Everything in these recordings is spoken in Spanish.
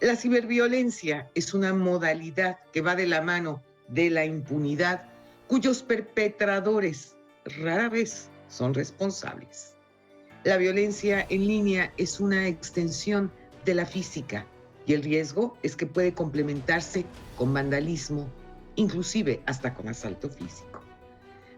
La ciberviolencia es una modalidad que va de la mano de la impunidad, cuyos perpetradores rara vez son responsables. La violencia en línea es una extensión de la física y el riesgo es que puede complementarse con vandalismo, inclusive hasta con asalto físico.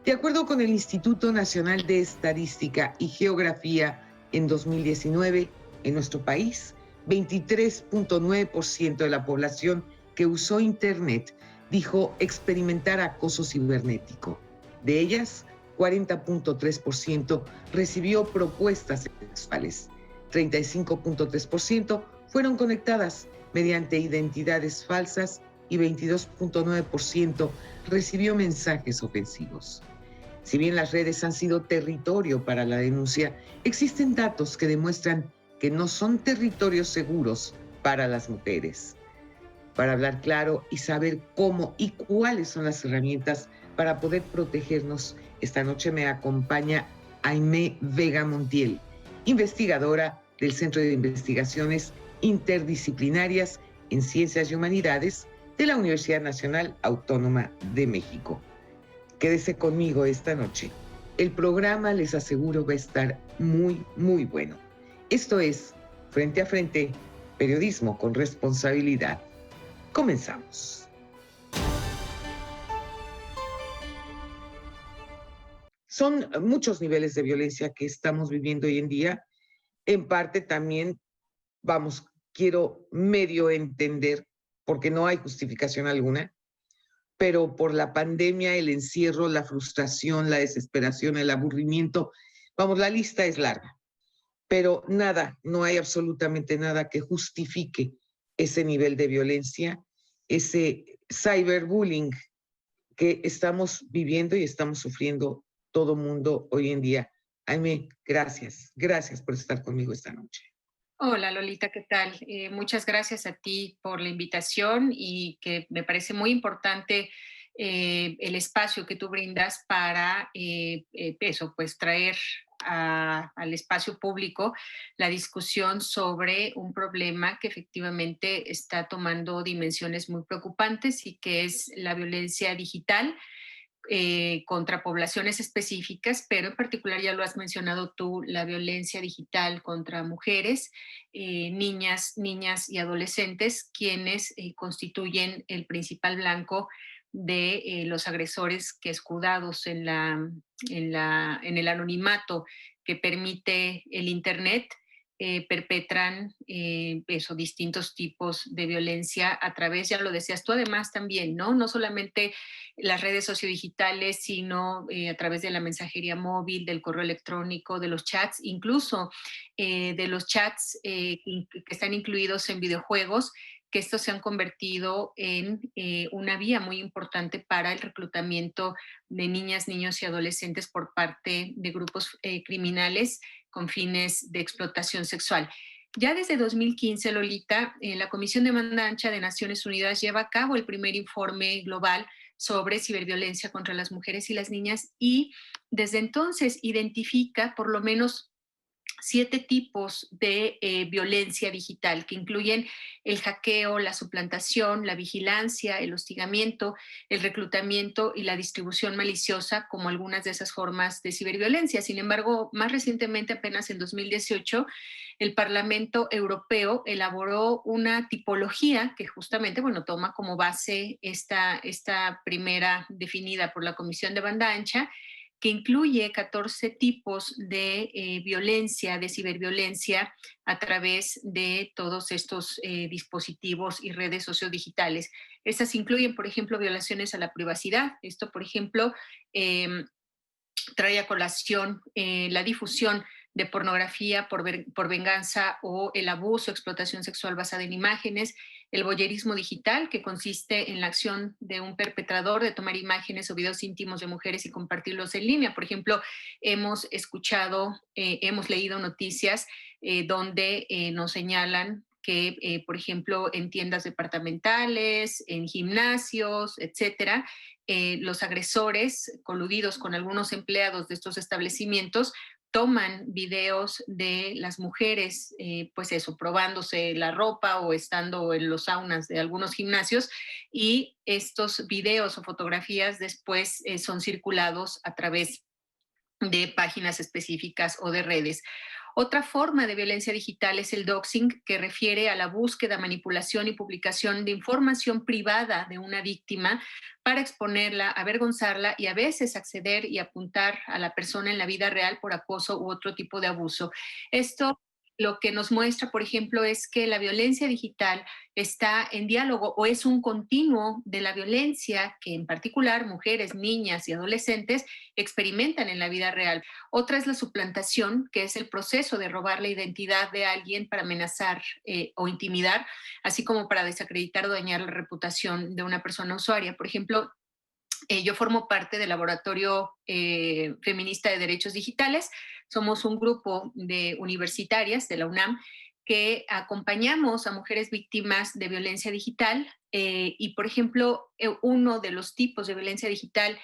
De acuerdo con el Instituto Nacional de Estadística y Geografía, en 2019, en nuestro país, 23.9% de la población que usó Internet dijo experimentar acoso cibernético. De ellas, 40.3% recibió propuestas sexuales, 35.3% fueron conectadas mediante identidades falsas y 22.9% recibió mensajes ofensivos. Si bien las redes han sido territorio para la denuncia, existen datos que demuestran que no son territorios seguros para las mujeres. Para hablar claro y saber cómo y cuáles son las herramientas para poder protegernos, esta noche me acompaña Aimé Vega Montiel, investigadora del Centro de Investigaciones Interdisciplinarias en Ciencias y Humanidades de la Universidad Nacional Autónoma de México. Quédese conmigo esta noche. El programa, les aseguro, va a estar muy, muy bueno. Esto es Frente a Frente, periodismo con responsabilidad. Comenzamos. Son muchos niveles de violencia que estamos viviendo hoy en día. En parte también, quiero medio entender, porque no hay justificación alguna, pero por la pandemia, el encierro, la frustración, la desesperación, el aburrimiento, la lista es larga, pero nada, no hay absolutamente nada que justifique ese nivel de violencia, ese cyberbullying que estamos viviendo y estamos sufriendo todo mundo hoy en día. Aime, gracias por estar conmigo esta noche. Hola Lolita, ¿qué tal? Muchas gracias a ti por la invitación y que me parece muy importante el espacio que tú brindas para eso, pues traer al espacio público la discusión sobre un problema que efectivamente está tomando dimensiones muy preocupantes y que es la violencia digital contra poblaciones específicas, pero en particular ya lo has mencionado tú, la violencia digital contra mujeres, niñas y adolescentes, quienes constituyen el principal blanco de los agresores que escudados en el anonimato que permite el Internet, perpetran distintos tipos de violencia a través, ya lo decías tú además también, ¿no? No solamente las redes sociodigitales, sino a través de la mensajería móvil, del correo electrónico, de los chats, incluso de los chats que están incluidos en videojuegos, que estos se han convertido en una vía muy importante para el reclutamiento de niñas, niños y adolescentes por parte de grupos criminales con fines de explotación sexual. Ya desde 2015, Lolita, la Comisión de Banda Ancha de Naciones Unidas lleva a cabo el primer informe global sobre ciberviolencia contra las mujeres y las niñas y desde entonces identifica por lo menos 7 tipos de violencia digital que incluyen el hackeo, la suplantación, la vigilancia, el hostigamiento, el reclutamiento y la distribución maliciosa como algunas de esas formas de ciberviolencia. Sin embargo, más recientemente, apenas en 2018, el Parlamento Europeo elaboró una tipología que justamente, bueno, toma como base esta primera definida por la Comisión de Banda Ancha, que incluye 14 tipos de violencia, de ciberviolencia a través de todos estos dispositivos y redes sociodigitales. Estas incluyen, por ejemplo, violaciones a la privacidad. Esto, por ejemplo, trae a colación la difusión de pornografía por venganza o el abuso o explotación sexual basada en imágenes, el voyerismo digital, que consiste en la acción de un perpetrador de tomar imágenes o videos íntimos de mujeres y compartirlos en línea. Por ejemplo, hemos escuchado, hemos leído noticias donde nos señalan que, por ejemplo, en tiendas departamentales, en gimnasios, etcétera, los agresores coludidos con algunos empleados de estos establecimientos toman videos de las mujeres, pues eso, probándose la ropa o estando en los saunas de algunos gimnasios, y estos videos o fotografías después son circulados a través de páginas específicas o de redes. Otra forma de violencia digital es el doxing, que refiere a la búsqueda, manipulación y publicación de información privada de una víctima para exponerla, avergonzarla y a veces acceder y apuntar a la persona en la vida real por acoso u otro tipo de abuso. Esto lo que nos muestra, por ejemplo, es que la violencia digital está en diálogo o es un continuo de la violencia que en particular mujeres, niñas y adolescentes experimentan en la vida real. Otra es la suplantación, que es el proceso de robar la identidad de alguien para amenazar o intimidar, así como para desacreditar o dañar la reputación de una persona usuaria. Por ejemplo, yo formo parte del Laboratorio Feminista de Derechos Digitales. Somos un grupo de universitarias de la UNAM que acompañamos a mujeres víctimas de violencia digital y, por ejemplo, uno de los tipos de violencia digital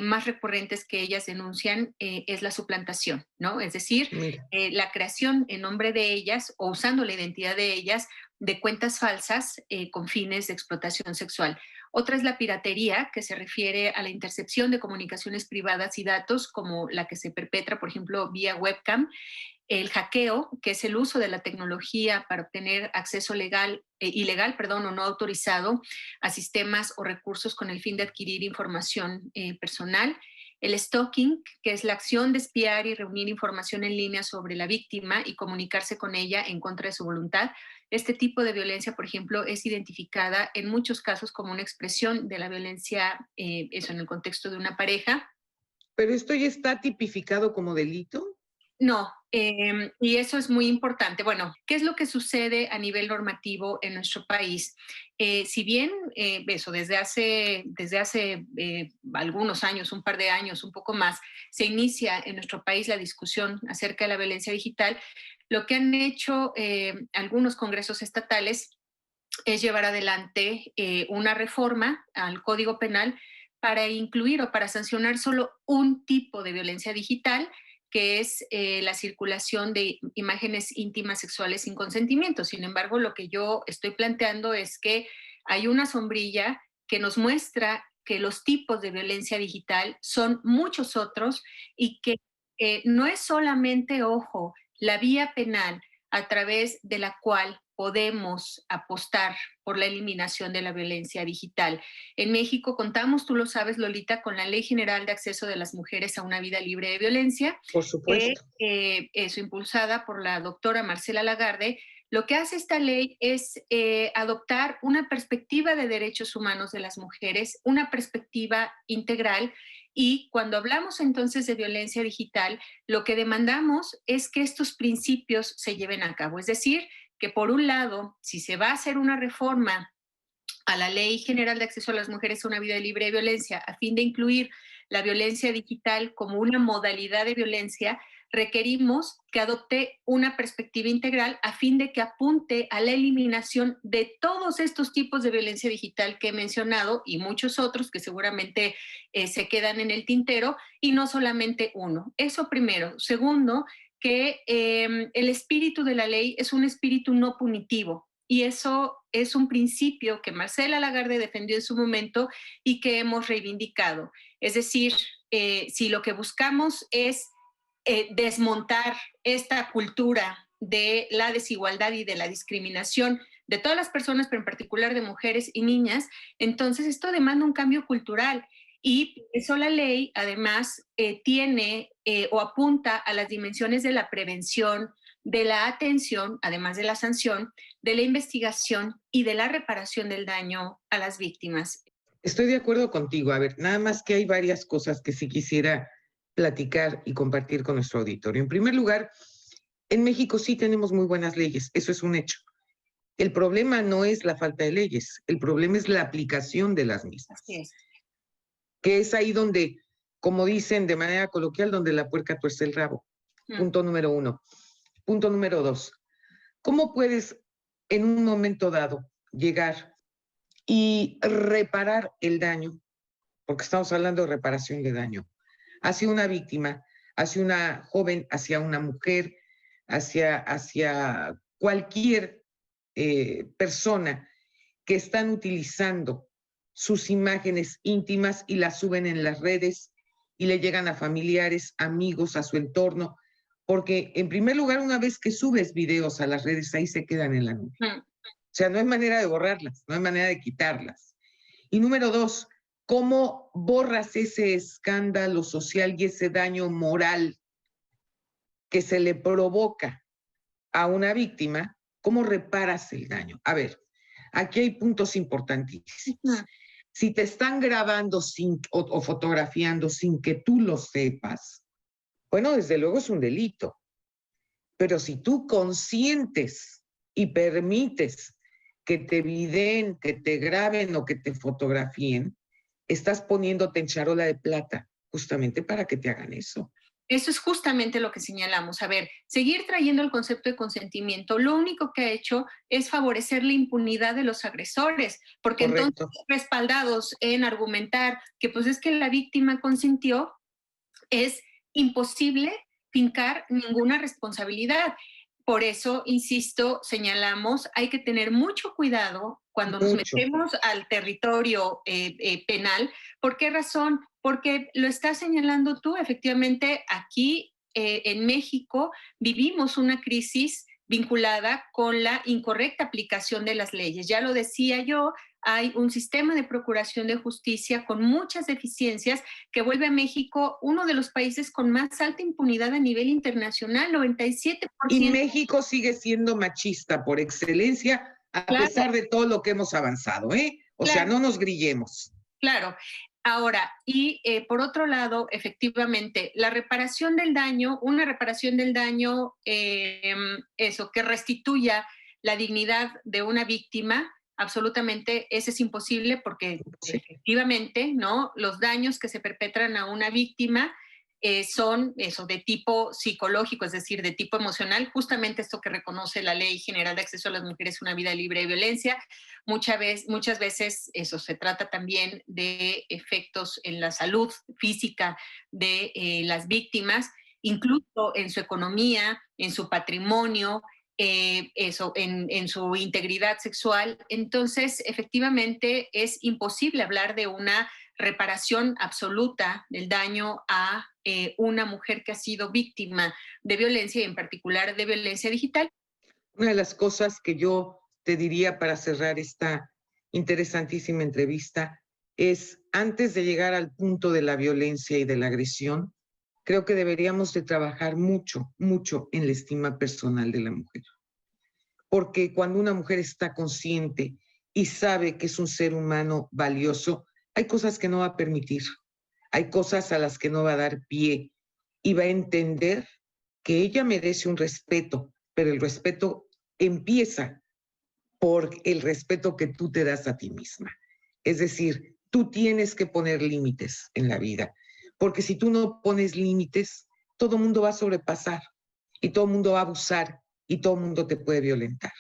más recurrentes que ellas denuncian es la suplantación, ¿no? Es decir, Mira, la creación en nombre de ellas o usando la identidad de ellas de cuentas falsas con fines de explotación sexual. Otra es la piratería, que se refiere a la intercepción de comunicaciones privadas y datos, como la que se perpetra, por ejemplo, vía webcam. El hackeo, que es el uso de la tecnología para obtener acceso ilegal, o no autorizado a sistemas o recursos con el fin de adquirir información personal. El stalking, que es la acción de espiar y reunir información en línea sobre la víctima y comunicarse con ella en contra de su voluntad. Este tipo de violencia, por ejemplo, es identificada en muchos casos como una expresión de la violencia, eso en el contexto de una pareja. pero esto ya está tipificado como delito. No, y eso es muy importante. Bueno, ¿qué es lo que sucede a nivel normativo en nuestro país? Si bien eso desde hace algunos años, un par de años, un poco más, se inicia en nuestro país la discusión acerca de la violencia digital, lo que han hecho algunos congresos estatales es llevar adelante una reforma al Código Penal para incluir o para sancionar solo un tipo de violencia digital, que es la circulación de imágenes íntimas sexuales sin consentimiento. Sin embargo, lo que yo estoy planteando es que hay una sombrilla que nos muestra que los tipos de violencia digital son muchos otros y que no es solamente, ojo, la vía penal a través de la cual podemos apostar por la eliminación de la violencia digital. En México contamos, tú lo sabes, Lolita, con la Ley General de Acceso de las Mujeres a una Vida Libre de Violencia, Por que supuesto. eso impulsada por la doctora Marcela Lagarde. Lo que hace esta ley es adoptar una perspectiva de derechos humanos de las mujeres, una perspectiva integral, y cuando hablamos entonces de violencia digital, lo que demandamos es que estos principios se lleven a cabo. Es decir, que por un lado, si se va a hacer una reforma a la Ley General de Acceso a las Mujeres a una Vida Libre de Violencia, a fin de incluir la violencia digital como una modalidad de violencia, requerimos que adopte una perspectiva integral a fin de que apunte a la eliminación de todos estos tipos de violencia digital que he mencionado y muchos otros que seguramente se quedan en el tintero, y no solamente uno. Eso primero. Segundo, que el espíritu de la ley es un espíritu no punitivo. Y eso es un principio que Marcela Lagarde defendió en su momento y que hemos reivindicado. Es decir, si lo que buscamos es desmontar esta cultura de la desigualdad y de la discriminación de todas las personas, pero en particular de mujeres y niñas, entonces esto demanda un cambio cultural. Y eso la ley, además, tiene o apunta a las dimensiones de la prevención, de la atención, además de la sanción, de la investigación y de la reparación del daño a las víctimas. Estoy de acuerdo contigo. A ver, nada más que hay varias cosas que sí quisiera platicar y compartir con nuestro auditorio. En primer lugar, en México sí tenemos muy buenas leyes, eso es un hecho. El problema no es la falta de leyes, el problema es la aplicación de las Así mismas, es. que es ahí donde, como dicen de manera coloquial, donde la puerca tuerce el rabo. Mm. Punto número uno. Punto número dos. ¿Cómo puedes en un momento dado llegar y reparar el daño? Porque estamos hablando de reparación de daño hacia una víctima hacia una joven, hacia una mujer, hacia cualquier persona que están utilizando sus imágenes íntimas y las suben en las redes y le llegan a familiares, amigos, a su entorno, porque en primer lugar, una vez que subes videos a las redes, ahí se quedan en la nube. O sea, no hay manera de borrarlas, no hay manera de quitarlas. Y número dos, ¿cómo borras ese escándalo social y ese daño moral que se le provoca a una víctima? ¿Cómo reparas el daño? A ver, aquí hay puntos importantísimos. Si te están grabando o fotografiando sin que tú lo sepas, bueno, desde luego es un delito. Pero si tú consientes y permites que te videen, que te graben o que te fotografíen, estás poniéndote en charola de plata justamente para que te hagan eso. Eso es justamente lo que señalamos. A ver, seguir trayendo el concepto de consentimiento, lo único que ha hecho es favorecer la impunidad de los agresores, porque Correcto. entonces respaldados en argumentar que pues es que la víctima consintió, es imposible fincar ninguna responsabilidad. Por eso, insisto, señalamos, hay que tener mucho cuidado cuando nos metemos al territorio penal. ¿Por qué razón? Porque lo estás señalando tú, efectivamente, aquí en México vivimos una crisis vinculada con la incorrecta aplicación de las leyes. Ya lo decía yo, hay un sistema de procuración de justicia con muchas deficiencias que vuelve a México uno de los países con más alta impunidad a nivel internacional, 97%. Y México sigue siendo machista por excelencia, a Claro. pesar de todo lo que hemos avanzado, ¿eh? O sea, no nos grillemos. Claro. Ahora, y por otro lado, efectivamente, la reparación del daño, una reparación del daño, eso, que restituya la dignidad de una víctima, absolutamente, ese es imposible porque Sí. efectivamente, ¿no? Los daños que se perpetran a una víctima son eso, de tipo psicológico, es decir, de tipo emocional, justamente esto que reconoce la Ley General de Acceso a las Mujeres a una Vida Libre de Violencia. Muchas veces eso se trata también de efectos en la salud física de las víctimas, incluso en su economía, en su patrimonio, en su integridad sexual. Entonces, efectivamente, es imposible hablar de una reparación absoluta del daño a una mujer que ha sido víctima de violencia y en particular de violencia digital. Una de las cosas que yo te diría para cerrar esta interesantísima entrevista es, antes de llegar al punto de la violencia y de la agresión, creo que deberíamos de trabajar mucho, mucho en la estima personal de la mujer. Porque cuando una mujer está consciente y sabe que es un ser humano valioso, hay cosas que no va a permitir, hay cosas a las que no va a dar pie y va a entender que ella merece un respeto, pero el respeto empieza por el respeto que tú te das a ti misma. Es decir, tú tienes que poner límites en la vida, porque si tú no pones límites, todo el mundo va a sobrepasar y todo el mundo va a abusar y todo el mundo te puede violentar.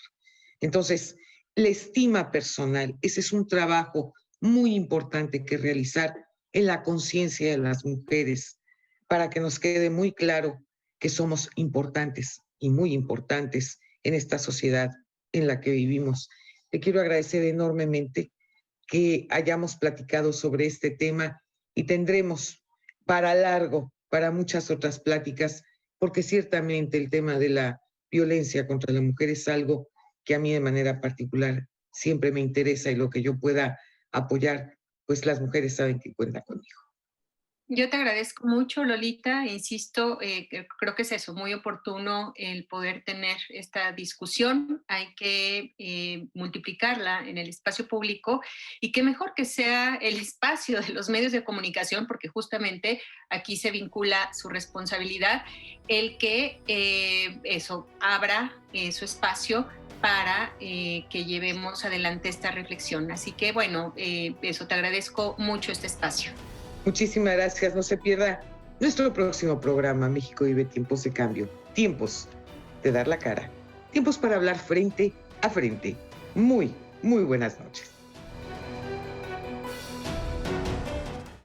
Entonces, la estima personal, ese es un trabajo muy importante que realizar en la conciencia de las mujeres para que nos quede muy claro que somos importantes y muy importantes en esta sociedad en la que vivimos. Te quiero agradecer enormemente que hayamos platicado sobre este tema y tendremos para largo, para muchas otras pláticas, porque ciertamente el tema de la violencia contra la mujer es algo que a mí de manera particular siempre me interesa y lo que yo pueda apoyar, pues las mujeres saben que cuentan conmigo. Yo te agradezco mucho, Lolita. Insisto, creo que es eso, muy oportuno el poder tener esta discusión. Hay que multiplicarla en el espacio público y qué mejor que sea el espacio de los medios de comunicación, porque justamente aquí se vincula su responsabilidad, el que eso abra su espacio para que llevemos adelante esta reflexión. Así que bueno, eso, te agradezco mucho este espacio. Muchísimas gracias. No se pierda nuestro próximo programa. México vive tiempos de cambio, tiempos de dar la cara, tiempos para hablar frente a frente. Muy, muy buenas noches.